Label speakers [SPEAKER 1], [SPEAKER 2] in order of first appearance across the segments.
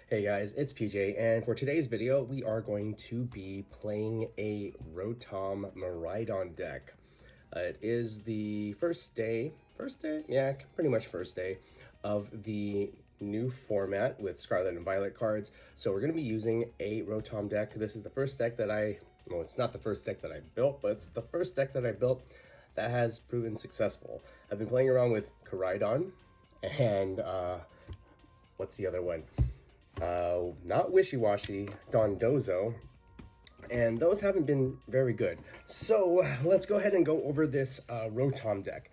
[SPEAKER 1] Hey guys, it's PJ, and for today's video, we are going to be playing a Rotom Miraidon deck. It is the first day? Yeah, pretty much first day of the new format with Scarlet and Violet cards. So we're going to be using a Rotom deck. This is the first deck that well, it's not the first deck that I built, but it's the first deck that I built that has proven successful. I've been playing around with Miraidon and, what's the other one? Not Wishy-Washy, Dondozo, and those haven't been very good. So let's go ahead and go over this Rotom deck.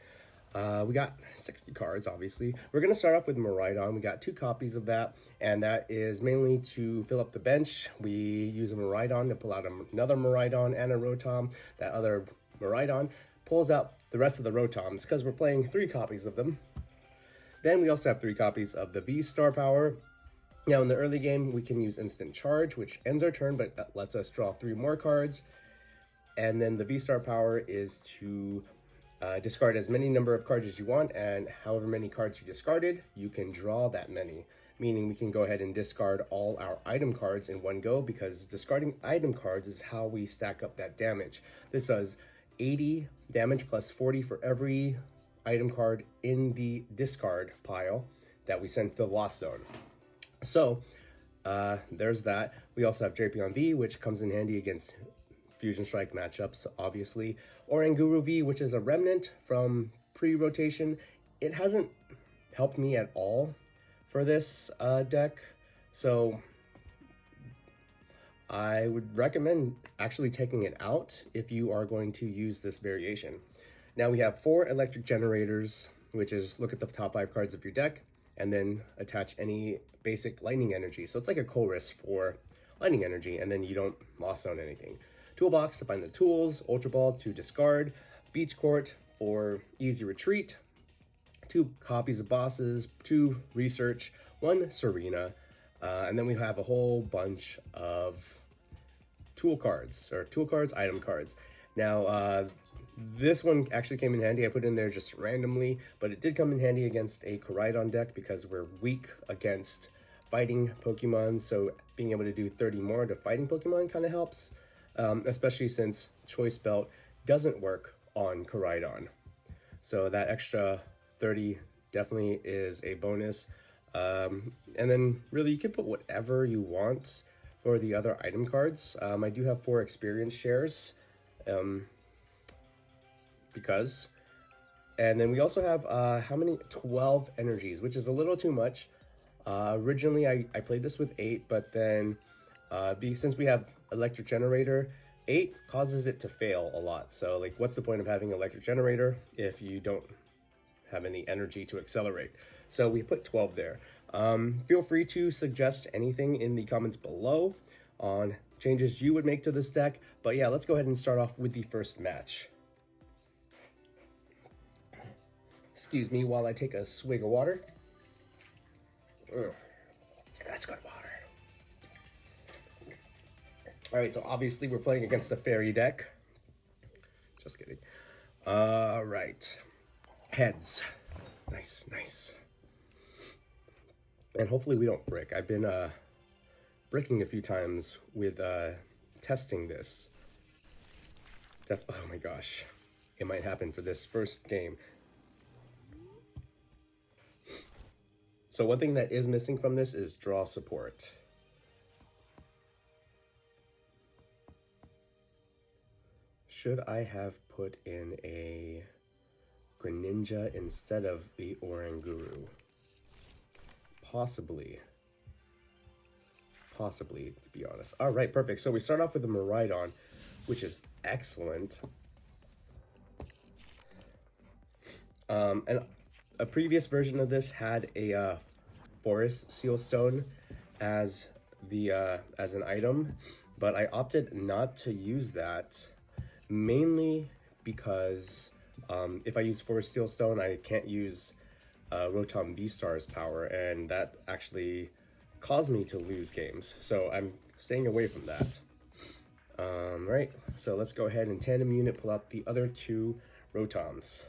[SPEAKER 1] We got 60 cards, obviously. We're going to start off with Miraidon. We got 2 copies of that, and that is mainly to fill up the bench. We use a Miraidon to pull out another Miraidon and a Rotom. That other Miraidon pulls out the rest of the Rotoms because we're playing 3 copies of them. Then we also have 3 copies of the V-Star Power. Now, in the early game, we can use Instant Charge, which ends our turn, but lets us draw 3 more cards. And then the V-Star Power is to discard as many number of cards as you want, and however many cards you discarded, you can draw that many. Meaning we can go ahead and discard all our item cards in one go, because discarding item cards is how we stack up that damage. This does 80 damage plus 40 for every item card in the discard pile that we send to the Lost Zone. So, there's that. We also have Drapion V, which comes in handy against Fusion Strike matchups, obviously. Oranguru V, which is a remnant from pre-rotation. It hasn't helped me at all for this deck, so I would recommend actually taking it out if you are going to use this variation. Now we have 4 Electric Generators, which is look at the top 5 cards of your deck, and then attach any basic lightning energy. So it's like a chorus for lightning energy, and then you don't lost on anything. Toolbox to find the tools, Ultra Ball to discard, Beach Court for easy retreat, 2 copies of bosses, 2 research, 1 Serena, and then we have a whole bunch of tool cards, item cards. Now, this one actually came in handy. I put it in there just randomly, but it did come in handy against a Miraidon deck because we're weak against fighting Pokemon, so being able to do 30 more to fighting Pokemon kind of helps, especially since Choice Belt doesn't work on Miraidon. So that extra 30 definitely is a bonus. And then really you can put whatever you want for the other item cards. I do have 4 experience shares. And then we also have how many 12 energies, which is a little too much. Originally I played this with 8, but then since we have Electric Generator, 8 causes it to fail a lot. So like, what's the point of having Electric Generator if you don't have any energy to accelerate? So we put 12 there. Feel free to suggest anything in the comments below on changes you would make to this deck. But yeah, let's go ahead and start off with the first match. Excuse me while I take a swig of water. That's good water. Alright, so obviously we're playing against the fairy deck. Just kidding. Alright. Heads. Nice. And hopefully we don't brick. I've been bricking a few times with testing this. Oh my gosh. It might happen for this first game. So one thing that is missing from this is draw support. Should I have put in a Greninja instead of the Oranguru? Possibly, to be honest. All right, perfect. So we start off with the Miraidon, which is excellent. And a previous version of this had a Forest Seal Stone as an item, but I opted not to use that, mainly because if I use Forest Seal Stone, I can't use Rotom V-Star's power, and that actually caused me to lose games. So I'm staying away from that. Right, so let's go ahead and tandem unit, pull out the other 2 Rotoms.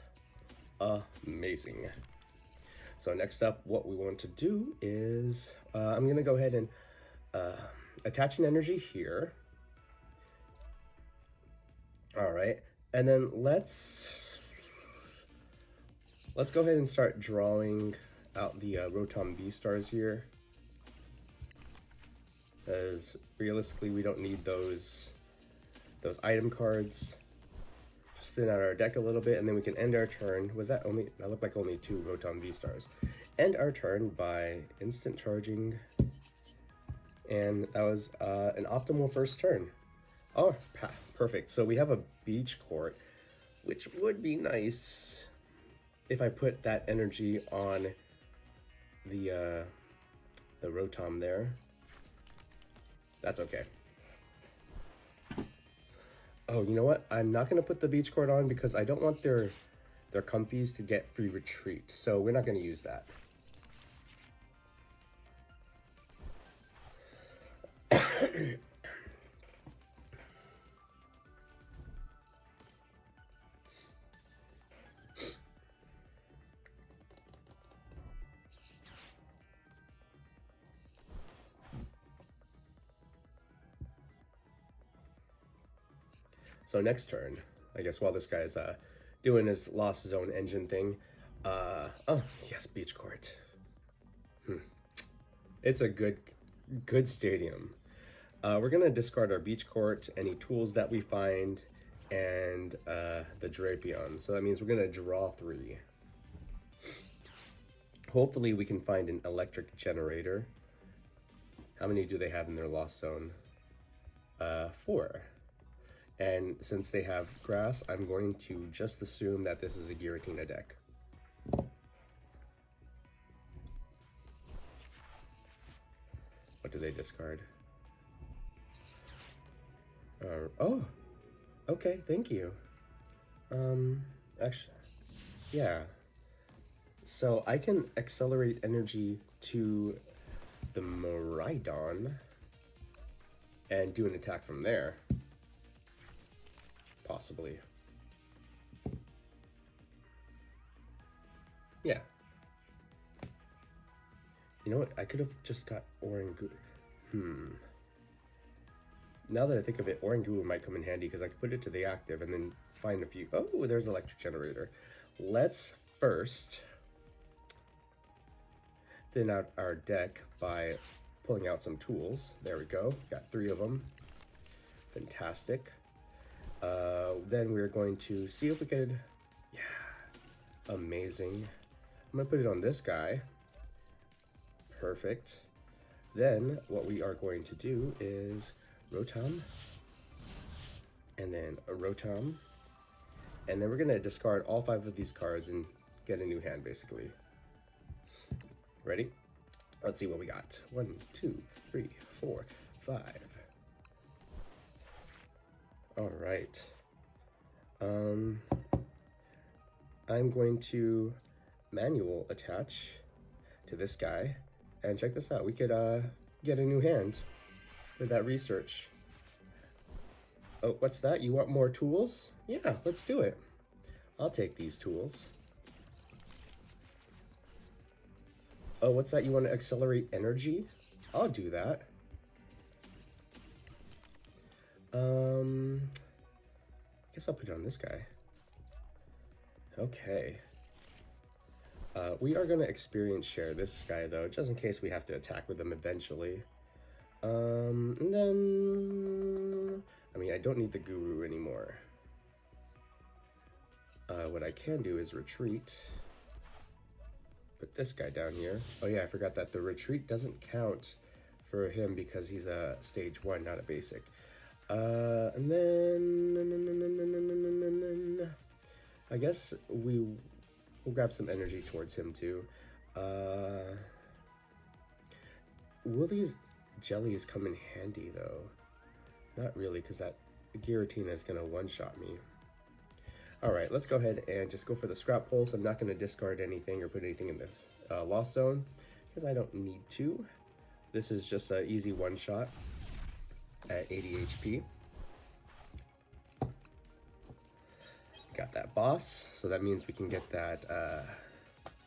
[SPEAKER 1] Amazing. So next up, what we want to do is, I'm gonna go ahead and attach an energy here. All right, and then let's go ahead and start drawing out the Rotom V-Stars here. As realistically, we don't need those item cards. Just thin out our deck a little bit, and then we can end our turn. That looked like only 2 Rotom V-Stars. End our turn by instant charging, and that was an optimal first turn. Oh, perfect. So we have a Beach Court, which would be nice if I put that energy on the Rotom there. That's okay. Oh, you know what? I'm not going to put the Beach Court on because I don't want their comfies to get free retreat. So we're not going to use that. So next turn, I guess while this guy's doing his Lost Zone engine thing, oh yes, Beach Court. It's a good stadium. We're gonna discard our Beach Court, any tools that we find, and the Drapion. So that means we're gonna draw 3. Hopefully we can find an Electric Generator. How many do they have in their Lost Zone? 4. And since they have grass, I'm going to just assume that this is a Giratina deck. What do they discard? Oh, okay, thank you. Actually, yeah. So I can accelerate energy to the Miraidon and do an attack from there. Possibly. Yeah. You know what? I could have just got Oranguru. Now that I think of it, Oranguru might come in handy because I could put it to the active and then find a few. Oh, there's Electric Generator. Let's first thin out our deck by pulling out some tools. There we go. Got 3 of them. Fantastic. Then we're going to see if we could, yeah, amazing. I'm gonna put it on this guy. Perfect. Then what we are going to do is Rotom, and then a Rotom, and then we're gonna discard all 5 of these cards and get a new hand, basically. Ready? Let's see what we got. 1, 2, 3, 4, 5. All right. I'm going to manual attach to this guy, and check this out. We could get a new hand with that research. Oh, what's that? You want more tools? Yeah, let's do it. I'll take these tools. Oh, what's that? You want to accelerate energy? I'll do that. Guess I'll put it on this guy. Okay. We are going to experience share this guy, though, just in case we have to attack with him eventually. And then, I mean, I don't need the Guru anymore. What I can do is retreat. Put this guy down here. Oh yeah, I forgot that the retreat doesn't count for him because he's a stage 1, not a basic. And then I guess we'll grab some energy towards him too. Will these jellies come in handy though? Not really, because that Giratina is gonna one-shot me. All right, let's go ahead and just go for the Scrap Pulse. I'm not gonna discard anything or put anything in this Lost Zone because I don't need to. This is just an easy one-shot at 80 HP. Got that boss, so that means we can get that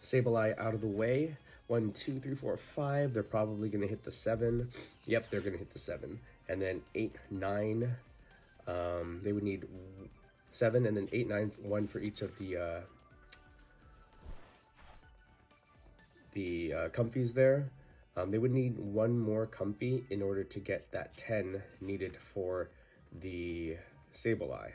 [SPEAKER 1] Sableye out of the way. 1, 2, 3, 4, 5. They're probably going to hit the 7. Yep, they're going to hit the 7. And then 8, 9. They would need 7, and then 8, 9, 1 for each of the comfies there. They would need 1 more comfy in order to get that 10 needed for the Sableye.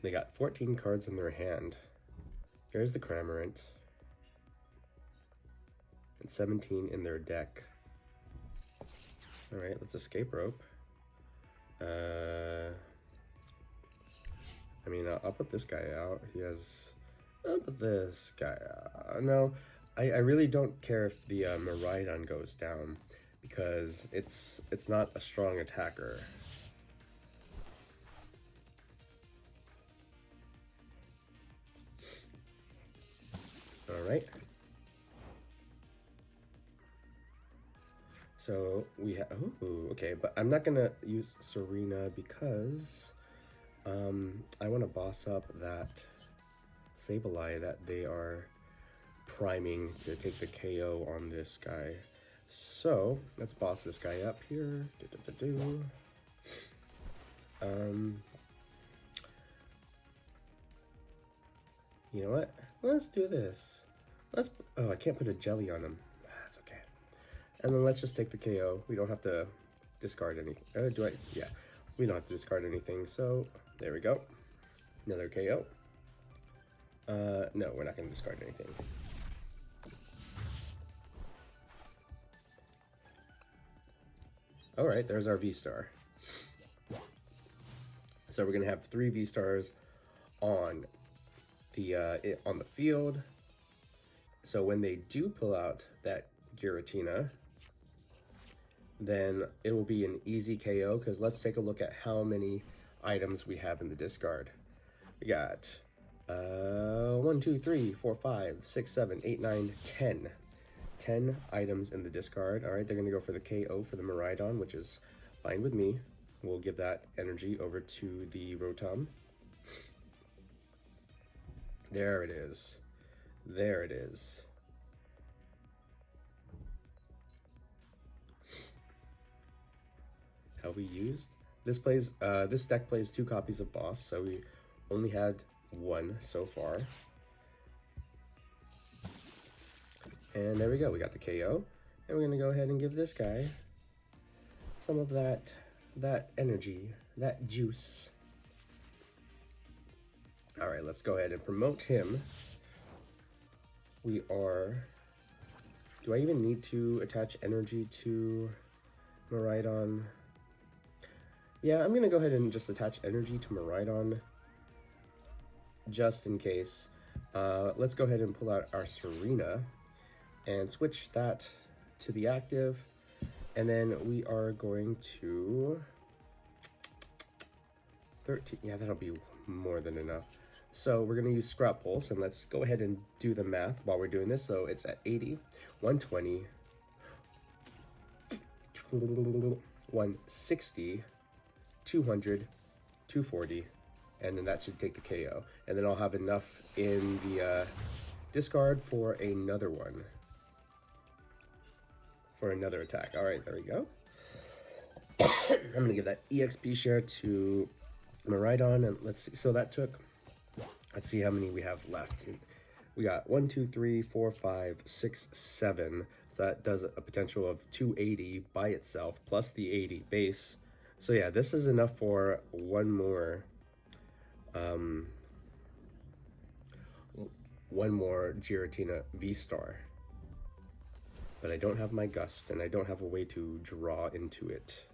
[SPEAKER 1] They got 14 cards in their hand. Here's the Cramorant. And 17 in their deck. Alright, let's escape rope. I mean, I'll put this guy out. I'll put this guy out. No, I really don't care if the Miraidon goes down, because it's not a strong attacker. Alright. So we have, okay, but I'm not gonna use Serena because I want to boss up that Sableye that they are priming to take the KO on this guy. So let's boss this guy up here. You know what? Let's do this. Oh, I can't put a jelly on him. That's okay. And then let's just take the KO. We don't have to discard anything. Yeah. We don't have to discard anything. So there we go. Another KO. No, we're not going to discard anything. All right, there's our V-Star. So we're going to have 3 V-Stars on the field. So when they do pull out that Giratina, then it will be an easy KO, because let's take a look at how many items we have in the discard. We got 1, 2, 3, 4, 5, 6, 7, 8, 9, 10. 10 items in the discard. All right, they're going to go for the KO for the Miraidon, which is fine with me. We'll give that energy over to the Rotom. There it is. There it is. How we used this this deck plays 2 copies of Boss, so we only had 1 so far. And there we go, we got the KO. And we're gonna go ahead and give this guy some of that energy, that juice. All right, let's go ahead and promote him. Do I even need to attach energy to Miraidon? Yeah, I'm gonna go ahead and just attach energy to Miraidon just in case. Let's go ahead and pull out our Serena and switch that to the active. And then we are going to 13, yeah, that'll be more than enough. So we're gonna use Scrap Pulse, and let's go ahead and do the math while we're doing this. So it's at 80, 120, 160, 200, 240, and then that should take the KO. And then I'll have enough in the discard for another one. For another attack. All right, there we go. I'm gonna give that EXP share to Miraidon, and let's see. So that took, let's see how many we have left. We got 1, 2, 3, 4, 5, 6, 7. So that does a potential of 280 by itself, plus the 80 base. So yeah, this is enough for one more Giratina V-Star. But I don't have my Gust, and I don't have a way to draw into it.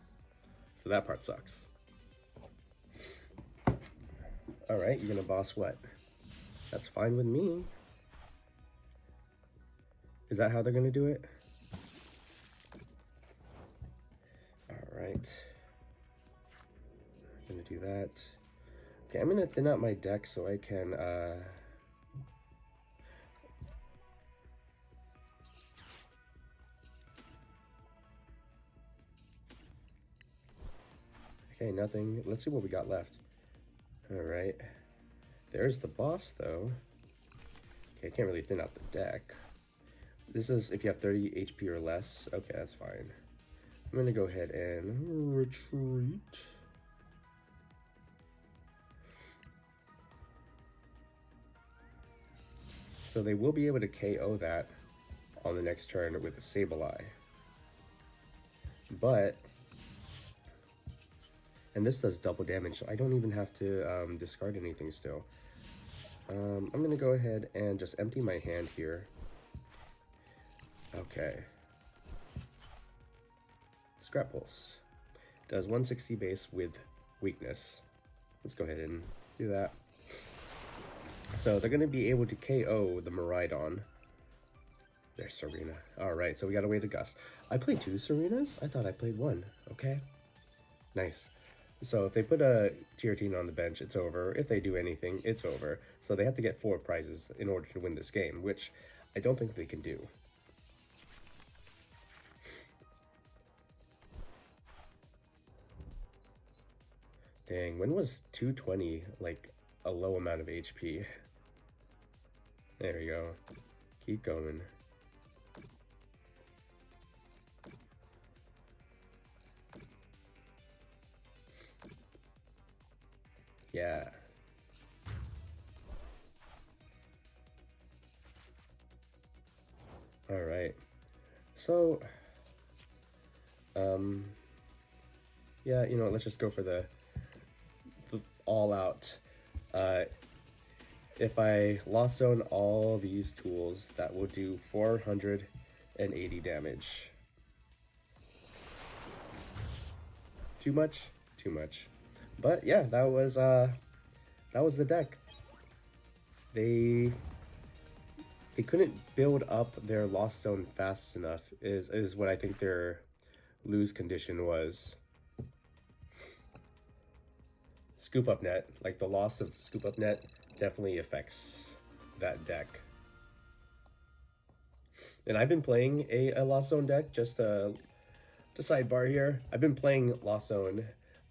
[SPEAKER 1] So that part sucks. All right, you're gonna boss what? That's fine with me. Is that how they're gonna do it? All right. I'm gonna do that. Okay, I'm gonna thin out my deck so I can okay, nothing. Let's see what we got left. All right. There's the boss though. Okay, I can't really thin out the deck. This is if you have 30 HP or less. Okay, that's fine. I'm gonna go ahead and retreat. So they will be able to KO that on the next turn with a Sableye. But, and this does double damage, so I don't even have to discard anything still. I'm gonna go ahead and just empty my hand here. Okay. Scrap Pulse. Does 160 base with weakness. Let's go ahead and do that. So they're going to be able to KO the Miraidon. There's Serena. Alright, so we got away to Gust. I played 2 Serenas? I thought I played 1. Okay. Nice. So if they put a Giratina on the bench, it's over. If they do anything, it's over. So they have to get 4 prizes in order to win this game, which I don't think they can do. Dang, when was 220 like a low amount of HP? There we go. Keep going. Yeah. All right. So, yeah, you know, let's just go for the all out. If I lost zone all these tools, that will do 480 damage. Too much? Too much. But yeah, that was the deck. They couldn't build up their lost zone fast enough is what I think their lose condition was. Scoop up net, like the loss of scoop up net definitely affects that deck. And I've been playing a lost zone deck, just to sidebar here. I've been playing lost zone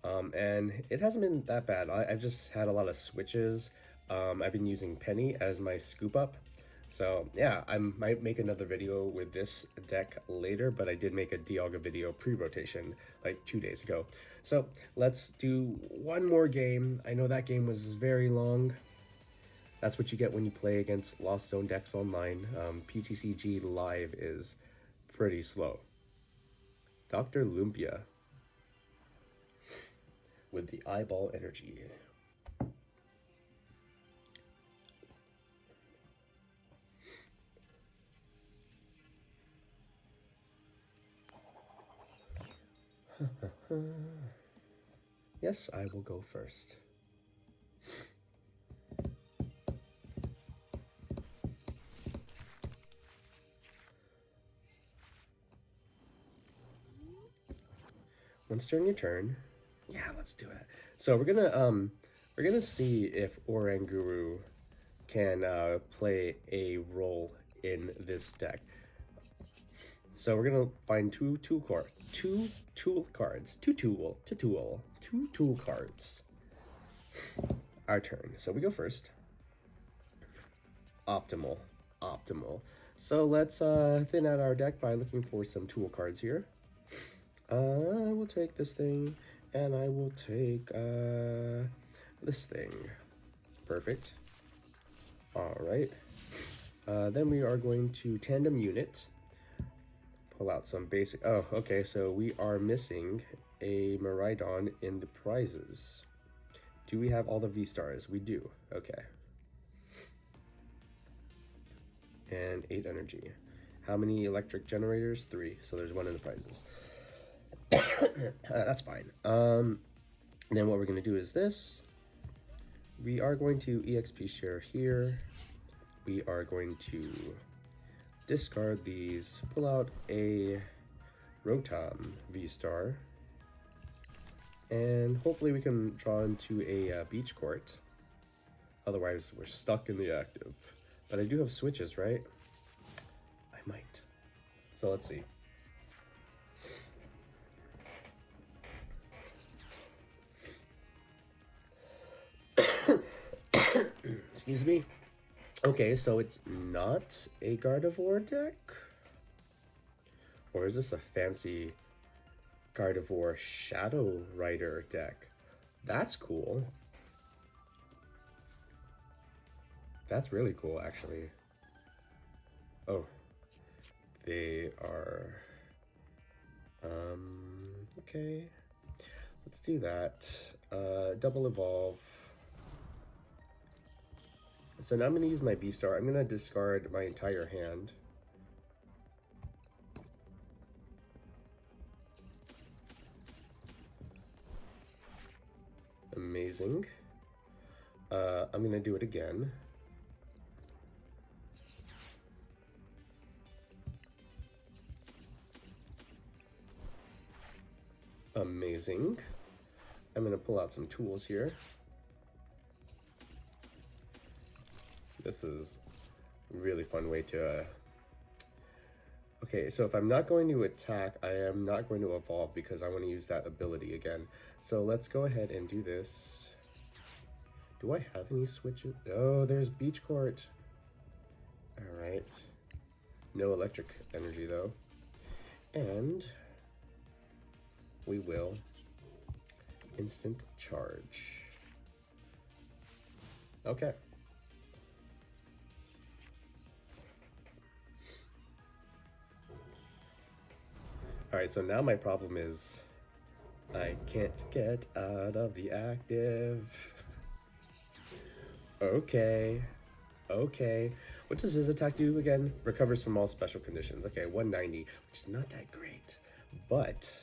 [SPEAKER 1] and it hasn't been that bad. I've just had a lot of switches. I've been using Penny as my scoop up. So yeah, I might make another video with this deck later, but I did make a Dialga video pre-rotation like 2 days ago. So let's do one more game. I know that game was very long. That's what you get when you play against Lost Zone decks online. PTCG Live is pretty slow. Dr. Lumpia with the Eyeball Energy. Yes, I will go first. Once during your turn, yeah, let's do it. So we're gonna see if Oranguru can play a role in this deck. So we're gonna find two tool cards. Our turn. So we go first. Optimal. So let's thin out our deck by looking for some tool cards here. I will take this thing, and I will take this thing. Perfect. All right. Then we are going to tandem unit. Pull out some basic. Oh, okay. So we are missing a Miraidon in the prizes. Do we have all the V-Stars? We do. Okay. And 8 energy. How many electric generators? 3. So there's 1 in the prizes. That's fine. Then what we're going to do is this. We are going to EXP share here. We are going to discard these, pull out a Rotom V-Star, and hopefully we can draw into a Beach Court. Otherwise, we're stuck in the active. But I do have switches, right? I might. So let's see. Excuse me. Okay, so it's not a Gardevoir deck? Or is this a fancy Gardevoir Shadow Rider deck? That's cool. That's really cool, actually. Oh, they are, okay. Let's do that. Double evolve. So now I'm gonna use my V-Star. I'm gonna discard my entire hand. Amazing. I'm gonna do it again. Amazing. I'm gonna pull out some tools here. This is a really fun way to okay, so if I'm not going to attack, I am not going to evolve because I want to use that ability again. So let's go ahead and do this. Do I have any switches? Oh, there's Beach Court. All right. No electric energy though. And we will instant charge. Okay. All right, so now my problem is I can't get out of the active. Okay. What does his attack do again? Recovers from all special conditions. Okay, 190, which is not that great. But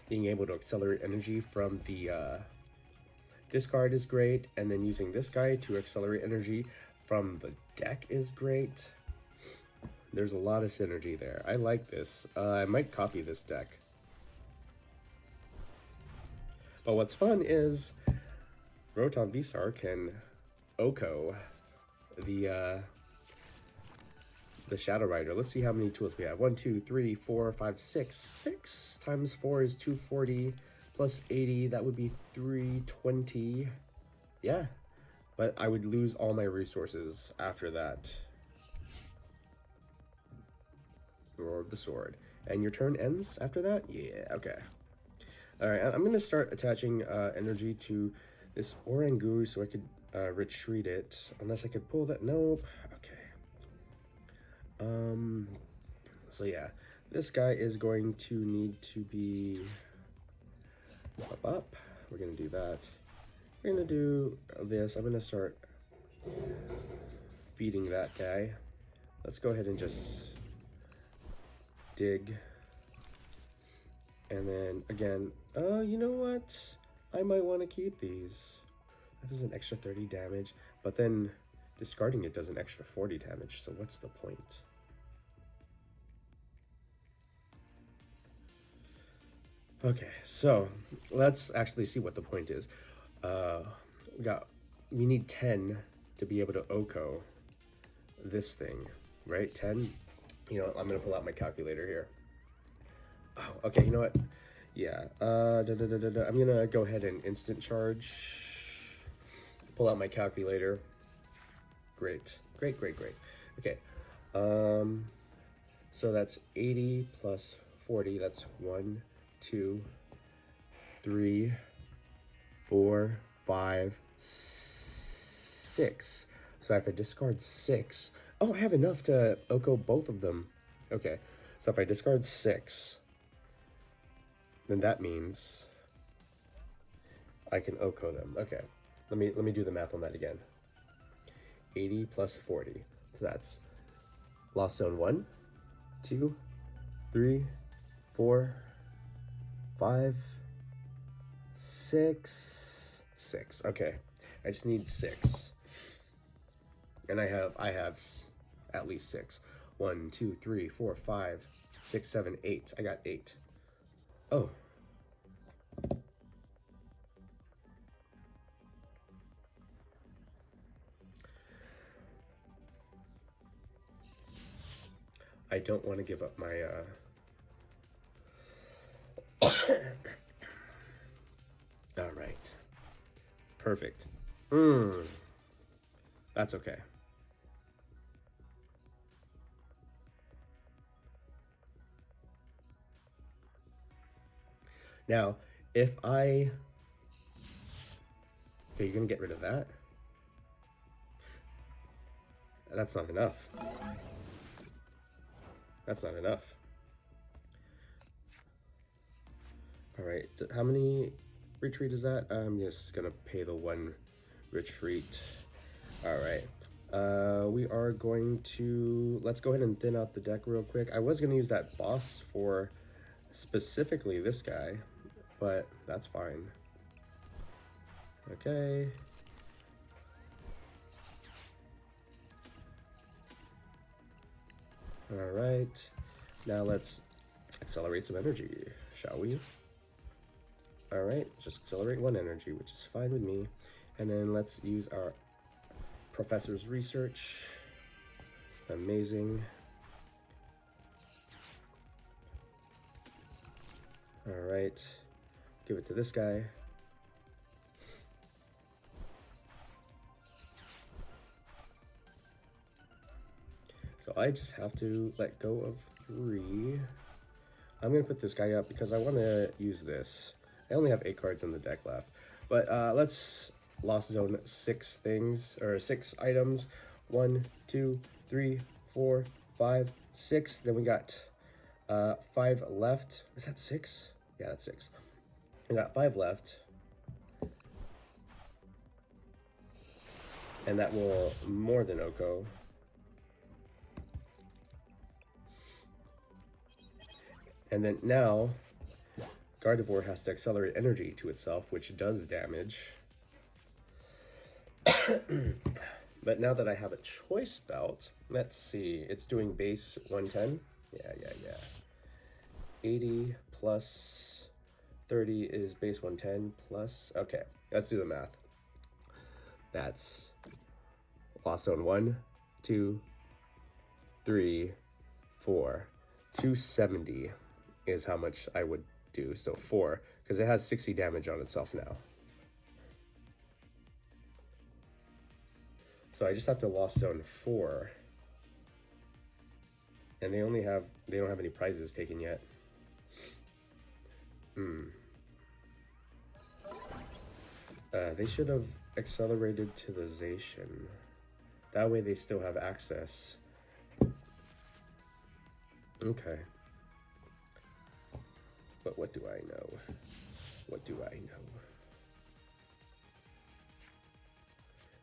[SPEAKER 1] being able to accelerate energy from the discard is great. And then using this guy to accelerate energy from the deck is great. There's a lot of synergy there. I like this. I might copy this deck. But what's fun is Rotom VSTAR can OHKO the Shadow Rider. Let's see how many tools we have. 1, 2, 3, 4, 5, 6. 6 times 4 is 240 plus 80. That would be 320. Yeah, but I would lose all my resources after that. Roar of the Sword. And your turn ends after that? Yeah, okay. Alright, I'm going to start attaching energy to this Oranguru so I could retreat it. Unless I could pull that. Nope. Okay. So yeah, this guy is going to need to be up. We're going to do that. We're going to do this. I'm going to start feeding that guy. Let's go ahead and just dig. And then again, you know what? I might want to keep these. That does an extra 30 damage, but then discarding it does an extra 40 damage. So what's the point? Okay, so let's actually see what the point is. We need 10 to be able to OHKO this thing, right? 10. You know, I'm gonna pull out my calculator here. Oh, okay, you know what? Yeah, I'm gonna go ahead and instant charge. Pull out my calculator. Great. Okay, so that's 80 plus 40. That's 1, 2, 3, 4, 5, 6. So if I discard 6, oh, I have enough to OHKO both of them. Okay, so if I discard 6, then that means I can OHKO them. Okay, let me do the math on that again. 80 plus 40. So that's Lost Zone 1, 2, 3, 4, 5, 6. Okay, I just need 6. And I have at least 6. 1, 2, 3, 4, 5, 6, 7, 8. I got 8. Oh. I don't want to give up my all right. Perfect. That's okay. Now, if I... Okay, you're gonna get rid of that? That's not enough. That's not enough. All right, how many retreat is that? I'm just gonna pay the 1 retreat. All right, we are going to, let's go ahead and thin out the deck real quick. I was gonna use that boss for specifically this guy, but that's fine. Okay. All right, now let's accelerate some energy, shall we? All right, just accelerate 1 energy, which is fine with me. And then let's use our professor's research. Amazing. All right, give it to this guy. So I just have to let go of 3. I'm gonna put this guy up because I wanna use this. I only have 8 cards in the deck left, but let's Lost Zone 6 things, or 6 items. 1, 2, 3, 4, 5, 6. Then we got 5 left. Is that 6? Yeah, that's 6. We got 5 left. And that will more than Oko. And then now, Gardevoir has to accelerate energy to itself, which does damage. But now that I have a Choice Belt, let's see, it's doing base 110. Yeah. 80 plus 30 is base 110 plus, okay, let's do the math. That's Lost Zone 1, 2, 3, 4, 270 is how much I would do, still 4, because it has 60 damage on itself now. So I just have to Lost Zone 4. And they don't have any prizes taken yet. They should have accelerated to the Zacian. That way they still have access. Okay. But what do I know? What do I know?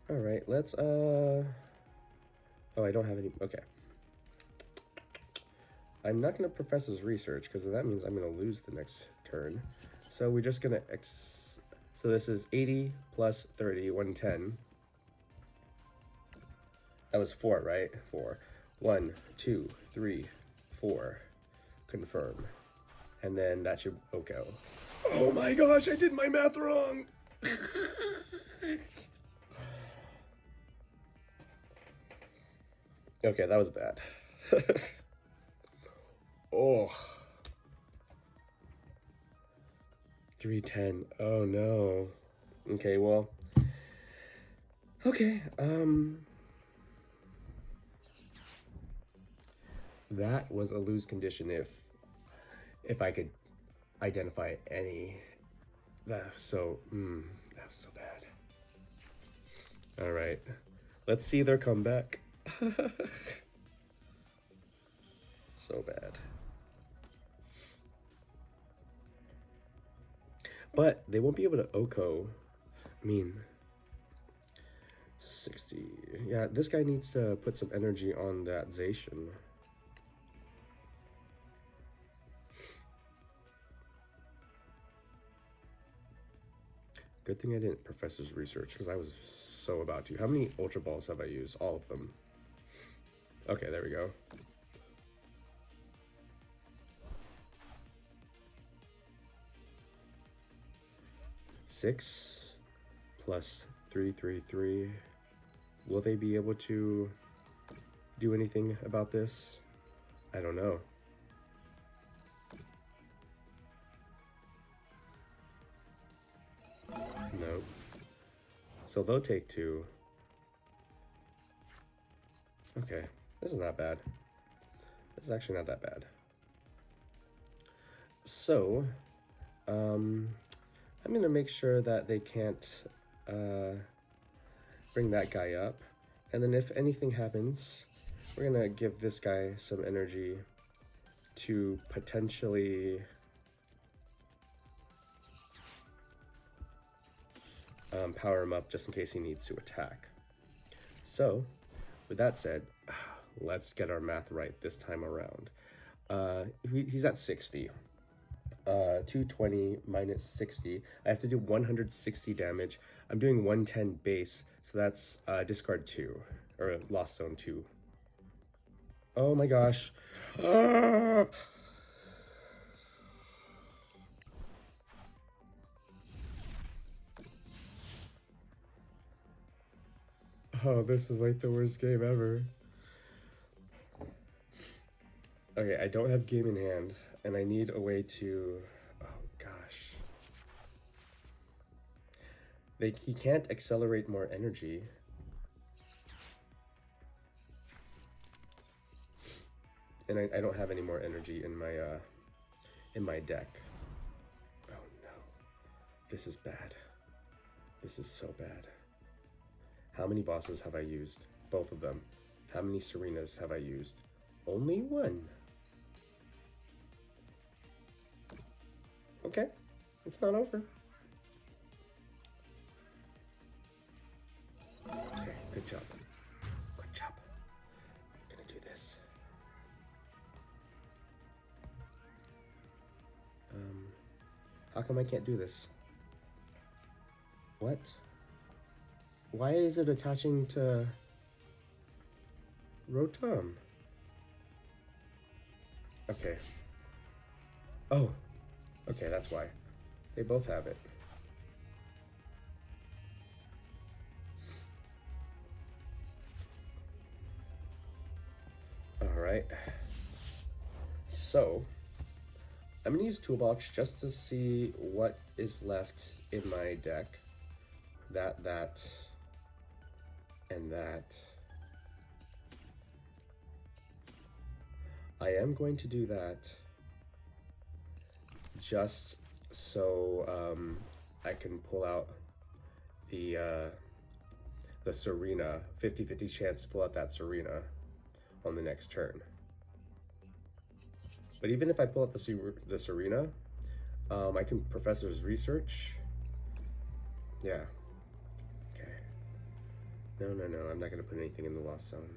[SPEAKER 1] All right, let's, oh, I don't have any, okay. I'm not gonna Professor's Research, because that means I'm gonna lose the next turn. So we're just gonna, so this is 80 plus 30, 110. That was 4, right? 4. 1, 2, 3, 4. Confirm. And then that should Oko. Oh my gosh, I did my math wrong! Okay, that was bad. Oh. 310. Oh no. Okay, well. Okay, that was a lose condition if I could identify any. That was so bad. All right, let's see their comeback. So bad. But they won't be able to Oko. I mean, 60. Yeah, this guy needs to put some energy on that Zacian. Good thing I didn't Professor's Research, because I was so about to. How many Ultra Balls have I used? All of them. Okay, there we go. 6 plus 3, 3, 3. Will they be able to do anything about this? I don't know. No. So they'll take 2. Okay, this is not bad. This is actually not that bad. So, I'm gonna make sure that they can't bring that guy up. And then if anything happens, we're gonna give this guy some energy to potentially power him up just in case he needs to attack. So, with that said, let's get our math right this time around. He's at 60. 220 minus 60. I have to do 160 damage. I'm doing 110 base, so that's discard 2, or lost zone 2. Oh my gosh. Ah! Oh, this is like the worst game ever. Okay, I don't have game in hand, and I need a way to... Oh, gosh. He can't accelerate more energy. And I don't have any more energy in my deck. Oh, no. This is bad. This is so bad. How many bosses have I used? Both of them. How many Serenas have I used? Only 1. Okay, it's not over. Okay, good job. Good job. I'm gonna do this. How come I can't do this? What? Why is it attaching to Rotom? Okay. Oh, okay, that's why. They both have it. All right. So, I'm gonna use Tool Box just to see what is left in my deck. That, and that. I am going to do that just so I can pull out the Serena, 50-50 chance to pull out that Serena on the next turn. But even if I pull out the Serena, I can Professor's Research. Yeah. Okay. No, I'm not going to put anything in the Lost Zone.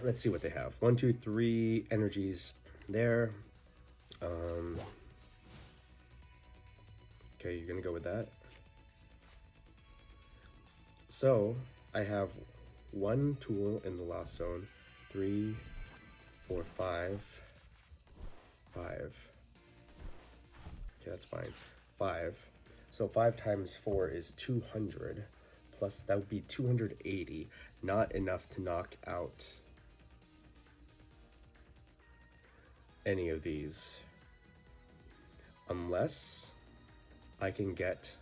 [SPEAKER 1] Let's see what they have. 1, 2, 3 energies there. Okay, you're gonna go with that. So I have 1 tool in the Lost Zone. 3, 4, 5. 5. Okay, that's fine. 5. So 5 times 4 is 200. Plus that would be 280. Not enough to knock out any of these, unless I can get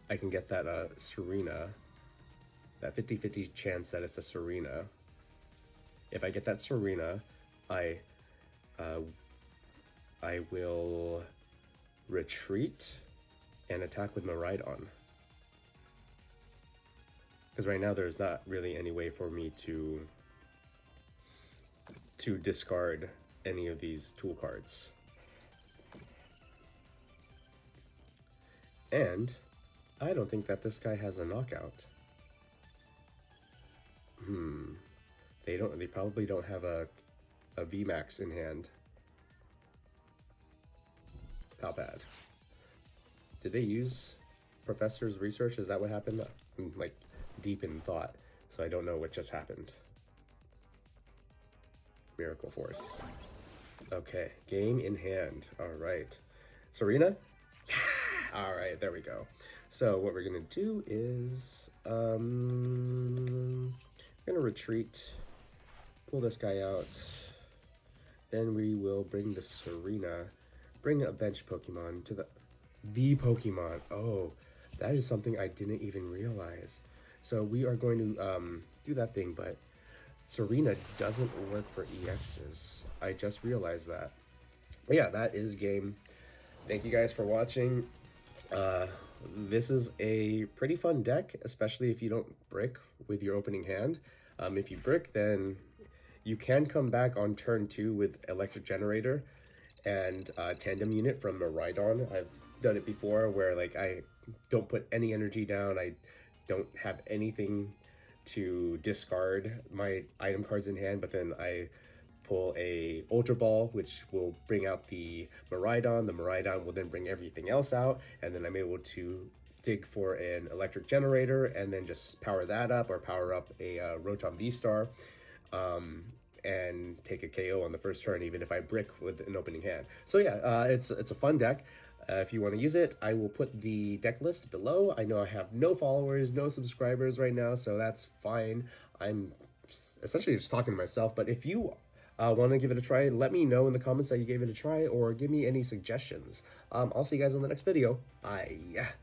[SPEAKER 1] that Serena, that 50-50 chance that it's a Serena. If I get that Serena, I will retreat and attack with Miraidon. Because right now there's not really any way for me to discard any of these tool cards. And I don't think that this guy has a knockout. They probably don't have a VMAX in hand. How bad? Did they use professor's research. Is that what happened? I'm like deep in thought, so I don't know what just happened. Miracle Force. Okay, game in hand. All right. Serena? Yeah! All right, there we go. So what we're gonna do is, we're gonna retreat, pull this guy out, then we will bring the Serena, bring a bench Pokemon to the V Pokemon. Oh, that is something I didn't even realize. So we are going to do that thing, but Serena doesn't work for EXs. I just realized that. But yeah, that is game. Thank you guys for watching. This is a pretty fun deck, especially if you don't brick with your opening hand. If you brick, then you can come back on turn 2 with Electric Generator and Tandem Unit from Miraidon. I've done it before where like I don't put any energy down, I don't have anything to discard my item cards in hand, but then I pull a Ultra Ball, which will bring out the Miraidon. The Miraidon will then bring everything else out, and then I'm able to dig for an Electric Generator and then just power that up, or power up a Rotom VSTAR, and take a KO on the first turn, even if I brick with an opening hand. So yeah, it's a fun deck. If you want to use it, I will put the deck list below. I know I have no followers, no subscribers right now, so that's fine. I'm essentially just talking to myself, but if you want to give it a try, let me know in the comments that you gave it a try, or give me any suggestions. I'll see you guys in the next video. Bye.